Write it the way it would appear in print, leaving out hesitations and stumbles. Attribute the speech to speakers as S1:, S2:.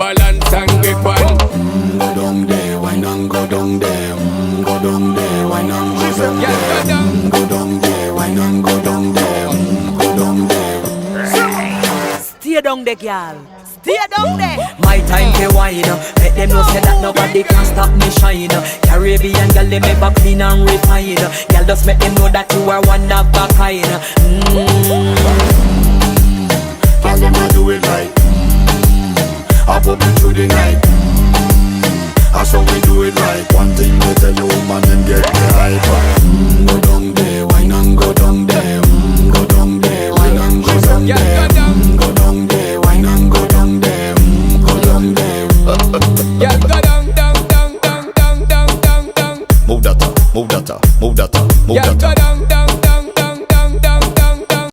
S1: balance and grip on.
S2: Go down there, why not go down there? Go down there, why not go down there? Go down there, why not go down there? Go down there.
S3: Stay down there, girl. Stay down there. My time to wine. Let them know say that nobody can stop me shine. Caribbean girl, they make up clean and refine. Girl, just make them know that you are one of a kind.
S2: Girl, them a do it right. I pop it through the night. That's how we do it right. One thing they tell you, man, them get the hype. Go down there, why not go down there? Go down there, why not go down there?